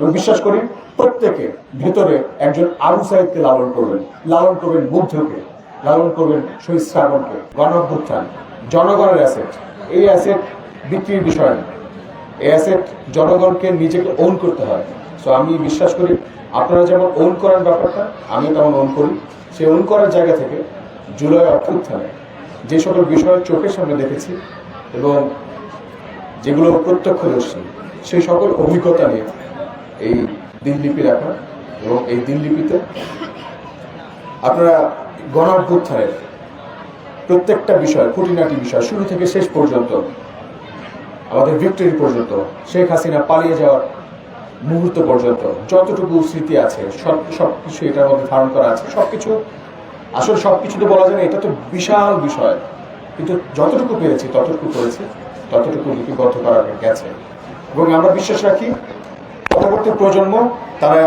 এবং বিশ্বাস করি প্রত্যেকে ভেতরে একজন আবু সাইদকে লালন করবেন মুগ্ধকে, লালন করবেন শহীদ শ্রাবণকে। গণঅভ্যুত্থান জনগণের অ্যাসেট, এই অ্যাসেট বিক্রির বিষয় না, এই অ্যাসেট জনগণকে নিজেকে ওন করতে হয়। সো আমি বিশ্বাস করি আপনারা যেমন ওন করার ব্যাপারটা আমি তেমন ওন করি। সেই ওন করার জায়গা থেকে জুলাই অভ্যুত্থানে যে সকল বিষয় চোখের সামনে দেখেছি এবং যেগুলো প্রত্যক্ষদর্শী সেই সকল অভিজ্ঞতা নিয়ে এই দিনলিপি রাখা এবং এই দিনলিপিতে আপনারা গণঅভ্যুত্থানের প্রত্যেকটা বিষয়, খুঁটিনাটি বিষয়, শুরু থেকে শেষ পর্যন্ত, আমাদের ভিক্টরি পর্যন্ত, শেখ হাসিনা পালিয়ে যাওয়ার মুহূর্ত পর্যন্ত যতটুকু স্মৃতি আছে সবকিছু এটার মধ্যে ধারণ করা আছে। সবকিছু আসলে সবকিছু তো বলা যায় না, এটা তো বিশাল বিষয়, কিন্তু যতটুকু পেরেছি ততটুকু করেছি, ততটুকু লিপিবদ্ধ করা গেছে। এবং আমরা বিশ্বাস রাখি পরবর্তী প্রজন্ম তারা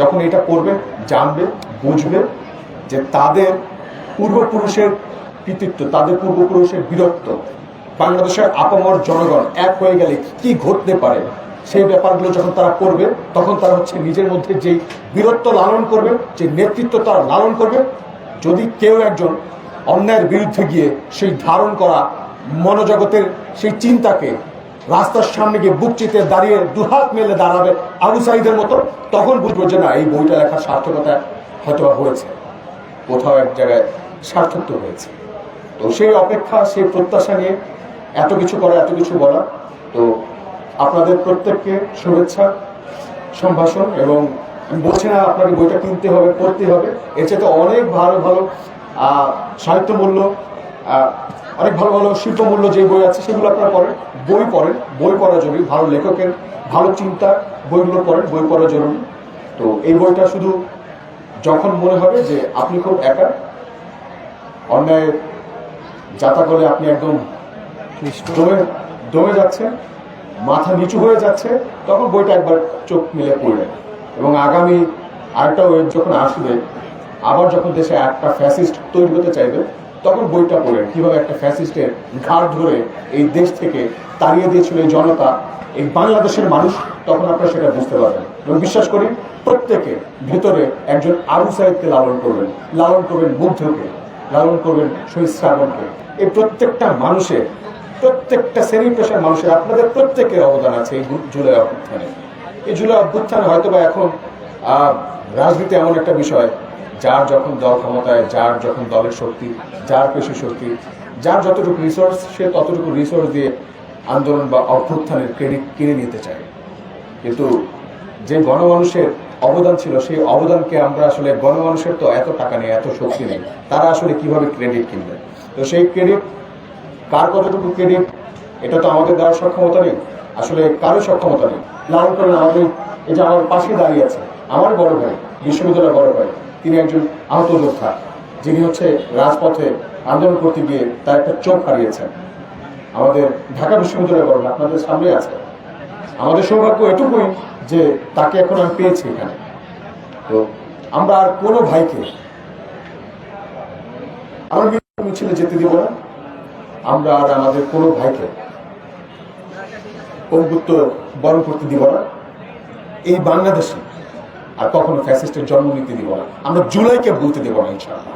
যখন এটা পড়বে, জানবে, বুঝবে যে তাদের পূর্বপুরুষের কৃতিত্ব, তাদের পূর্বপুরুষের বীরত্ব, বাংলাদেশের আপামর জনগণ এক হয়ে গেলে কি ঘটতে পারে সেই ব্যাপারগুলো যখন তারা করবে, তখন তারা নিজের মধ্যে যেই বীরত্ব লালন করবে, যে নেতৃত্ব তারা লালন করবে। যদি কেউ একজন অন্যায়ের বিরুদ্ধে গিয়ে সেই ধারণ করা মনোজগতের সেই চিন্তাকে রাস্তার সামনে গিয়ে বুক চিতে দাঁড়িয়ে দুহাত মেলে দাঁড়াবে আবু সাইদের মতো, তখন বুঝবো যে না, এই বইটা লেখার সার্থকতা হয়তো হয়েছে, কোথাও এক জায়গায় সার্থক হয়েছে। তো সেই অপেক্ষা, সেই প্রত্যাশা নিয়ে এত কিছু করা, এত কিছু বলা। তো আপনাদের প্রত্যেককে শুভেচ্ছা, সম্ভাষণ। এবং আমি বলছি না আপনাকে বইটা কিনতে হবে, পড়তে হবে, এর চেয়ে তো অনেক ভালো ভালো সাহিত্য মূল্য, অনেক ভালো ভালো শিল্পমূল্য যে বই আছে সেগুলো আপনারা পড়েন, বই পড়া জরুরি, ভালো লেখকের ভালো চিন্তা বইগুলো পড়েন, বই পড়া জরুরি। তো এই বইটা শুধু যখন মনে হবে যে আপনি খুব একা, অন্যায় যাতা করে আপনি একদম দমে যাচ্ছেন, মাথা নিচু হয়ে যাচ্ছে, তখন বইটা একবার চোখ মিলে পড়লেন। এবং আগামী আরেকটা ওয়েভ যখন আসবে, আবার যখন দেশে একটা ফ্যাসিস্ট তৈরি হতে চাইবে, তখন বইটা পড়েন কিভাবে একটা ফ্যাসিস্টের ঘাড় ধরে এই দেশ থেকে তাড়িয়ে দিয়েছিল এই জনতা, এই বাংলাদেশের মানুষ, তখন আপনারা সেটা বুঝতে পারবেন। এবং বিশ্বাস করি প্রত্যেকে ভেতরে একজন আবু সাইদকে লালন করবেন মুগ্ধকে, লালন করবেন শহীদ শ্রাবণকে। এই প্রত্যেকটা মানুষের, প্রত্যেকটা শ্রেণী পেশার মানুষের, আপনাদের প্রত্যেকের অবদান আছে এই জুলাই অভ্যুত্থানে। এই জুলাই অভ্যুত্থানে হয়তো বা এখন রাজনীতি এমন একটা বিষয়, যার যখন দল ক্ষমতায়, যার যখন দলের শক্তি, যার পেশি শক্তি, যার যতটুকু রিসোর্স, সে ততটুকু রিসোর্স দিয়ে আন্দোলন বা অভ্যুত্থানের ক্রেডিট কিনে নিতে চায়। কিন্তু যে গণমানুষের অবদান ছিল, সেই অবদানকে আমরা আসলে, গণমানুষের তো এত টাকা নেই, এত শক্তি নেই, তারা আসলে কিভাবে ক্রেডিট কিনবে? তো সেই ক্রেডিট কার কতটুকু ক্রেডিট, এটা তো আমাদের দেওয়ার সক্ষমতা নেই, আসলে কারো সক্ষমতা নেই। লালন করেন আমাদের, এটা আমার পাশে দাঁড়িয়ে আছে আমার বড় ভাই, বিশ্ববিদ্যালয়ের বড় ভাই, তিনি একজন আহত যোদ্ধা, যিনি রাজপথে আন্দোলন করতে গিয়ে তার একটা চোখ হারিয়েছেন। আমাদের ঢাকা বিশ্ববিদ্যালয়ের বড় ভাই আপনাদের সামনে আছে। আমাদের সৌভাগ্য এটুকুই যে তাকে এখন আমি পেয়েছি এখানে। তো আমরা আর কোনো ভাইকে আমার মিছিলে যেতে দিব না, আমরা আর আমাদের কোনো ভাইকে পঙ্গুত্ব বরণ করতে দিব না, এই বাংলাদেশে আর কখনো ফ্যাসিস্টের জন্ম নিতে দিব না, আমরা জুলাইকে ভুলতে দেব না ইনশাআল্লাহ।